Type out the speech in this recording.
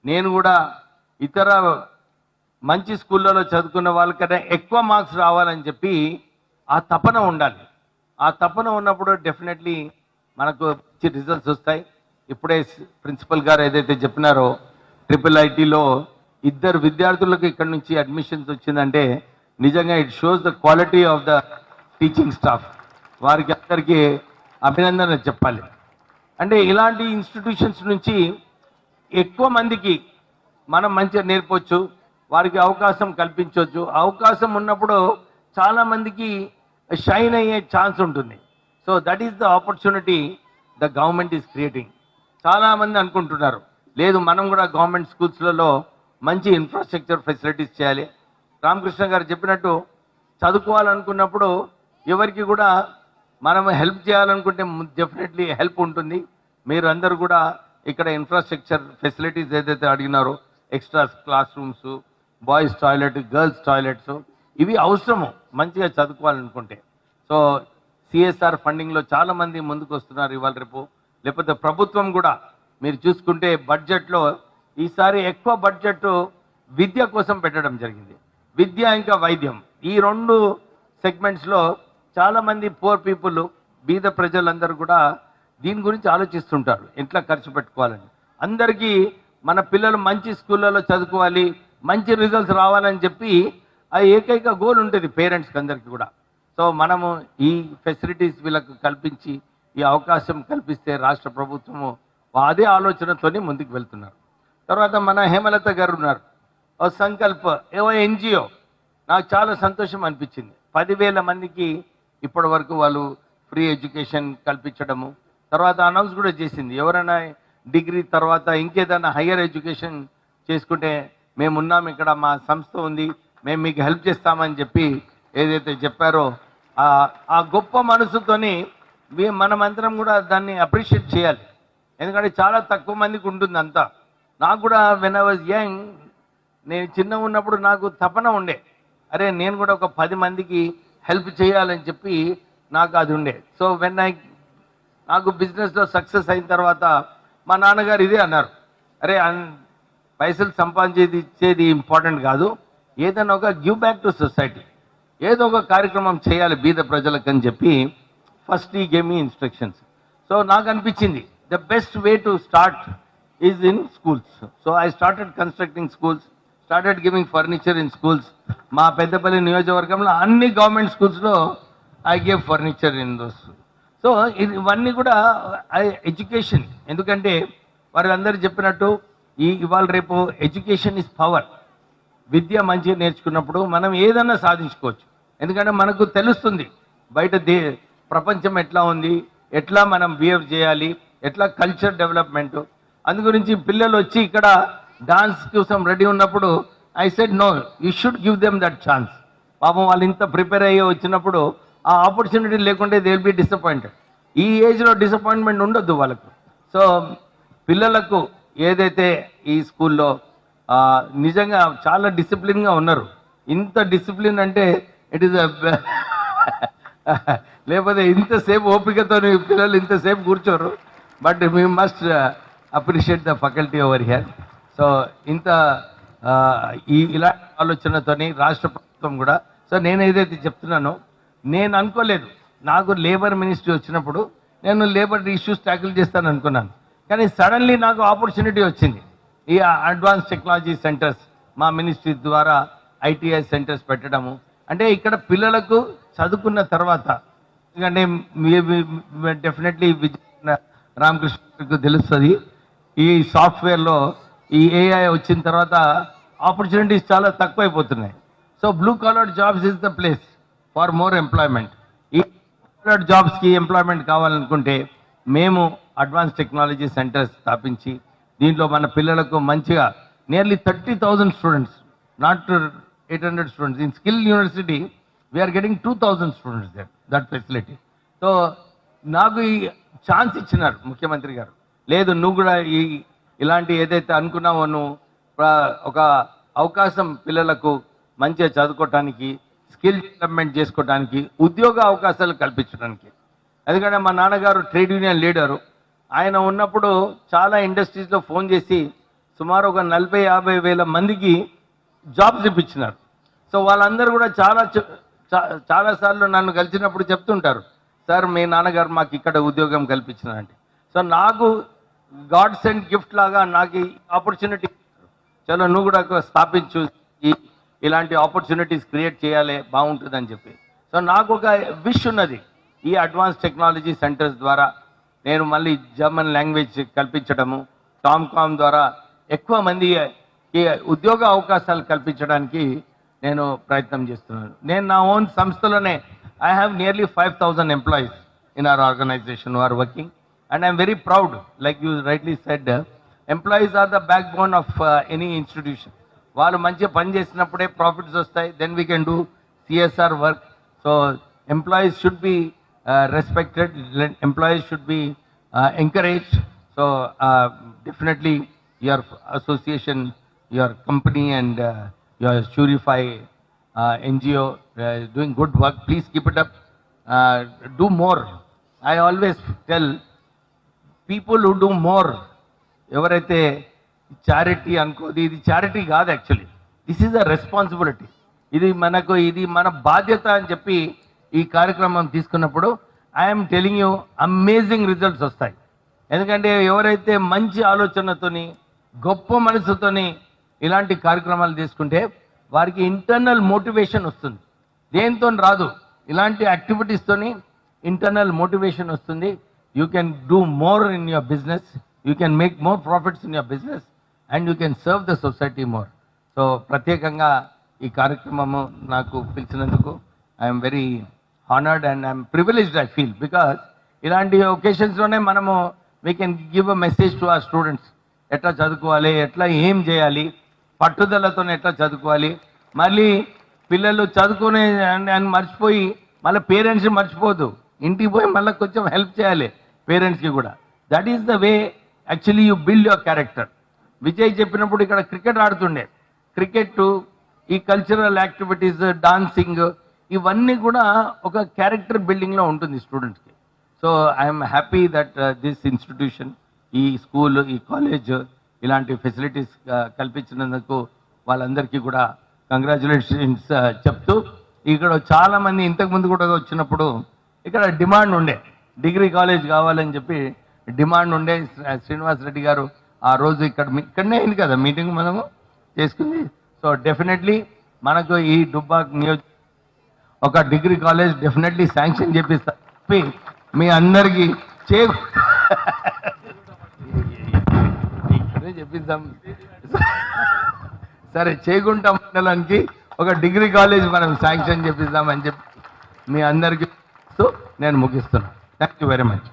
నేను కూడా ఇతర మంచి స్కూళ్ళలో చదువుకున్న వాళ్ళకన్నా ఎక్కువ మార్క్స్ రావాలని చెప్పి ఆ తపన ఉండాలి. ఆ తపన ఉన్నప్పుడు డెఫినెట్లీ మనకు మంచి రిజల్ట్స్ వస్తాయి. ఇప్పుడే ప్రిన్సిపల్ గారు ఏదైతే చెప్పినారో IIITలో 2 విద్యార్థులకు ఇక్కడ నుంచి అడ్మిషన్స్ వచ్చిందంటే నిజంగా it shows the quality of the teaching staff. వారికి అందరికీ అభినందనలు చెప్పాలి. అంటే ఇలాంటి ఇన్స్టిట్యూషన్స్ నుంచి ఎక్కువ మందికి మనం మంచిగా నేర్పొచ్చు, వారికి అవకాశం కల్పించవచ్చు. అవకాశం ఉన్నప్పుడు చాలామందికి షైన్ అయ్యే ఛాన్స్ ఉంటుంది. So that is the opportunity the government is creating. చాలామంది అనుకుంటున్నారు లేదు మనం కూడా గవర్నమెంట్ స్కూల్స్లలో మంచి ఇన్ఫ్రాస్ట్రక్చర్ ఫెసిలిటీస్ చేయాలి. రామకృష్ణ గారు చెప్పినట్టు చదువుకోవాలనుకున్నప్పుడు ఎవరికి కూడా మనం హెల్ప్ చేయాలనుకుంటే డెఫినెట్లీ హెల్ప్ ఉంటుంది. మీరు అందరూ కూడా ఇక్కడ ఇన్ఫ్రాస్ట్రక్చర్ ఫెసిలిటీస్ ఏదైతే అడిగినారో extra class rooms, boys toilet, girls toilets ఇవి అవసరము మంచిగా చదువుకోవాలనుకుంటే. సో సిఎస్ఆర్ ఫండింగ్లో చాలామంది ముందుకు వస్తున్నారు ఇవాళ రేపు. లేకపోతే ప్రభుత్వం కూడా మీరు చూసుకుంటే బడ్జెట్లో ఈసారి ఎక్కువ బడ్జెట్ విద్య కోసం పెట్టడం జరిగింది. విద్య ఇంకా వైద్యం ఈ 2 సెగ్మెంట్స్లో చాలామంది పూర్ పీపుల్, బీద ప్రజలందరూ కూడా దీని గురించి ఆలోచిస్తుంటారు ఎట్లా ఖర్చు పెట్టుకోవాలని. అందరికీ మన పిల్లలు మంచి స్కూళ్ళలో చదువుకోవాలి, మంచి రిజల్ట్స్ రావాలని చెప్పి ఆ ఏకైక గోల్ ఉంటుంది పేరెంట్స్కి అందరికీ కూడా. సో మనము ఈ ఫెసిలిటీస్ వీళ్ళకు కల్పించి ఈ అవకాశం కల్పిస్తే రాష్ట్ర ప్రభుత్వము అదే ఆలోచనతోనే ముందుకు వెళ్తున్నారు. తర్వాత మన హేమలత గారు ఉన్నారు, ఓ సంకల్ప ఏవో NGO. నాకు చాలా సంతోషం అనిపించింది. 10,000 మందికి ఇప్పటి వరకు వాళ్ళు ఫ్రీ ఎడ్యుకేషన్ కల్పించడము. తర్వాత అనౌన్స్ కూడా చేసింది ఎవరైనా డిగ్రీ తర్వాత ఇంకేదైనా హయ్యర్ ఎడ్యుకేషన్ చేసుకుంటే మేమున్నాం, ఇక్కడ మా సంస్థ ఉంది, మేము మీకు హెల్ప్ చేస్తామని చెప్పి ఏదైతే చెప్పారో ఆ గొప్ప మనసుతోని మనమందరం కూడా దాన్ని అప్రిషియేట్ చేయాలి. ఎందుకంటే చాలా తక్కువ మందికి ఉంటుంది అంతా. నాకు కూడా వెన్ ఐ వాజ్ యంగ్, నేను చిన్న ఉన్నప్పుడు నాకు తపన ఉండే, అరే నేను కూడా ఒక 10 మందికి హెల్ప్ చేయాలని చెప్పి నాకు అది ఉండే. సో నాకు బిజినెస్లో సక్సెస్ అయిన తర్వాత మా నాన్నగారు ఇదే అన్నారు, అరే పైసలు సంపాదించేది ఇచ్చేది ఇంపార్టెంట్ కాదు, ఏదైనా ఒక గివ్ బ్యాక్ టు సొసైటీ, ఏదో ఒక కార్యక్రమం చేయాలి బీద ప్రజలకు అని చెప్పి ఫస్ట్ ఈ గేమ్ ఇన్స్ట్రక్షన్స్. సో నాకు అనిపించింది the best way to start is in schools. So I started constructing schools, started giving furniture in schools. మా పెద్దపల్లి నియోజకవర్గంలో అన్ని గవర్నమెంట్ స్కూల్స్లో I gave furniture in those. So ఇవన్నీ కూడా ఎడ్యుకేషన్. ఎందుకంటే వారు అందరూ చెప్పినట్టు ఇవాళ రేపు ఎడ్యుకేషన్ ఇస్ పవర్. విద్య మంచిగా నేర్చుకున్నప్పుడు మనం ఏదన్నా సాధించుకోవచ్చు. ఎందుకంటే మనకు తెలుస్తుంది బయట ప్రపంచం ఎట్లా ఉంది, ఎట్లా మనం బిహేవ్ చేయాలి, ఎట్లా కల్చర్ డెవలప్మెంట్. అందు గురించి పిల్లలు వచ్చి ఇక్కడ డాన్స్ కోసం రెడీ ఉన్నప్పుడు I said no, you should give them that chance. పాపం వాళ్ళు ఇంత ప్రిపేర్ అయ్యి వచ్చినప్పుడు ఆ ఆపర్చునిటీ లేకుంటే దే విల్ బి డిసప్పాయింటెడ్. ఈ ఏజ్లో డిసప్పాయింట్మెంట్ ఉండొద్దు వాళ్ళకు. సో పిల్లలకు ఏదైతే ఈ స్కూల్లో నిజంగా చాలా డిసిప్లిన్గా ఉన్నారు. ఇంత డిసిప్లిన్ అంటే ఇట్ ఈస్ లేకపోతే ఇంతసేపు ఓపికతో పిల్లలు ఇంతసేపు కూర్చోరు. But we must appreciate the faculty over here. So ఇంత ఇలాంటి ఆలోచనతోని రాష్ట్ర ప్రభుత్వం కూడా. సో నేను ఏదైతే చెప్తున్నానో నేను అనుకోలేదు, నాకు లేబర్ మినిస్ట్రీ వచ్చినప్పుడు నేను లేబర్ ఇష్యూస్ ట్యాకిల్ చేస్తాను అనుకున్నాను. కానీ సడన్లీ నాకు ఆపర్చునిటీ వచ్చింది. ఈ అడ్వాన్స్ టెక్నాలజీ సెంటర్స్ మా మినిస్ట్రీ ద్వారా ITI సెంటర్స్ పెట్టడము. అంటే ఇక్కడ పిల్లలకు చదువుకున్న తర్వాత, ఎందుకంటే డెఫినెట్లీ రామకృష్ణకు తెలుస్తుంది, ఈ సాఫ్ట్వేర్లో ఈ AI వచ్చిన తర్వాత ఆపర్చునిటీస్ చాలా తక్కువైపోతున్నాయి. So blue collar jobs is the place for more employment. ఈ కాలర్ జాబ్స్కి ఎంప్లాయ్మెంట్ కావాలనుకుంటే మేము అడ్వాన్స్ టెక్నాలజీ సెంటర్స్ స్థాపించి దీంట్లో మన పిల్లలకు మంచిగా nearly 30,000 students, not 800 students. In skill university we are getting 2,000 students that facility. So నాకు ఈ ఛాన్స్ ఇచ్చినారు ముఖ్యమంత్రి గారు. లేదు నువ్వు కూడా ఇలాంటి ఏదైతే అనుకున్నావో నువ్వు ఒక అవకాశం పిల్లలకు మంచిగా చదువుకోవటానికి, స్కిల్ డెవలప్మెంట్ చేసుకోవడానికి, ఉద్యోగ అవకాశాలు కల్పించడానికి. ఎందుకంటే మా నాన్నగారు ట్రేడ్ యూనియన్ లీడరు. ఆయన ఉన్నప్పుడు చాలా ఇండస్ట్రీస్లో ఫోన్ చేసి సుమారు ఒక 40-50 వేల మందికి జాబ్స్ ఇప్పించినారు. సో వాళ్ళందరూ కూడా చాలాసార్లు నన్ను కలిసినప్పుడు చెప్తుంటారు, సార్ మీ నాన్నగారు మాకు ఇక్కడ ఉద్యోగం కల్పించినారంటే. సో నాకు గాడ్ సెండ్ గిఫ్ట్ లాగా నాకు ఈ ఆపర్చునిటీ, చలో నువ్వు కూడా స్థాపించు, ఇలాంటి ఆపర్చునిటీస్ క్రియేట్ చేయాలి, బాగుంటుందని చెప్పి. సో నాకు ఒక విష్ ఉన్నది, ఈ అడ్వాన్స్ టెక్నాలజీ సెంటర్స్ ద్వారా నేను మళ్ళీ జర్మన్ లాంగ్వేజ్ కల్పించడము, టామ్కామ్ ద్వారా ఎక్కువ మందికి ఉద్యోగ అవకాశాలు కల్పించడానికి నేను ప్రయత్నం చేస్తున్నాను. నేను నా ఓన్ సంస్థలోనే I have nearly 5,000 employees in our organization who are working, and I'm very proud. Like you rightly said, employees are the backbone of any institution. వాళ్ళు మంచిగా పని చేసినప్పుడే ప్రాఫిట్స్ వస్తాయి, then we can do CSR work. So employees should be respected, employees should be encouraged. So definitely your association, your company and your Surify NGO is doing good work. Please keep it up. Do more. I always tell people who do more, ఎవరైతే charity అనుకోది, ఇది charity కాదు, actually this is a responsibility. ఇది మన బాధ్యత అని చెప్పి ఈ కార్యక్రమం తీసుకున్నప్పుడు I'm telling you amazing results వస్తాయి. ఎందుకంటే ఎవరైతే మంచి ఆలోచనతోని గొప్ప మనసుతోని ఇలాంటి కార్యక్రమాలు తీసుకుంటే వారికి ఇంటర్నల్ మోటివేషన్ వస్తుంది, దేంతో రాదు. ఇలాంటి యాక్టివిటీస్తోని ఇంటర్నల్ మోటివేషన్ వస్తుంది. You can do more in your business, you can make more profits in your business and you can serve the society more. So ప్రత్యేకంగా ఈ కార్యక్రమము నాకు పిలిచినందుకు I'm very honored and I'm privileged, I feel, because ఇలాంటి ఒకేషన్స్లోనే మనము we can give a message to our students. ఎట్లా చదువుకోవాలి, ఎట్లా ఏం చేయాలి, పట్టుదలతో ఎట్లా చదువుకోవాలి. మళ్ళీ పిల్లలు చదువుకునే అని మర్చిపోయి మళ్ళీ పేరెంట్స్ మర్చిపోదు, ఇంటికి పోయి మళ్ళీ కొంచెం హెల్ప్ చేయాలి పేరెంట్స్కి కూడా. That is the way actually you build your character. Vijay చెప్పినప్పుడు ఇక్కడ క్రికెట్ ఆడుతుండే, క్రికెట్, ఈ కల్చరల్ యాక్టివిటీస్, డాన్సింగ్, ఇవన్నీ కూడా ఒక క్యారెక్టర్ బిల్డింగ్లో ఉంటుంది స్టూడెంట్స్కి. So I'm happy that this institution, ఈ స్కూల్, ఈ కాలేజ్ ఇలాంటి ఫెసిలిటీస్ కల్పించినందుకు వాళ్ళందరికీ కూడా కంగ్రాచులేషన్స్ చెప్తూ, ఇక్కడ చాలామంది ఇంతకుముందు కూడా వచ్చినప్పుడు ఇక్కడ డిమాండ్ ఉండే, డిగ్రీ కాలేజ్ కావాలని చెప్పి డిమాండ్ ఉండే. శ్రీనివాస్ రెడ్డి గారు ఆ రోజు ఇక్కడనే అయింది కదా మీటింగ్ మనము చేసుకుంది. సో డెఫినెట్లీ మనకు ఈ దుబ్బాక్ నియోజక ఒక డిగ్రీ కాలేజ్ డెఫినెట్లీ శాంక్షన్ చేపిస్తా మీ అందరికీ చెప్పిద్దాం. సరే, చేగుంట మండలానికి ఒక డిగ్రీ కాలేజ్ మనం శాంక్షన్ చేపిద్దామని చెప్పి మీ అందరికీ నేను ముగిస్తున్నాను. Thank you very much.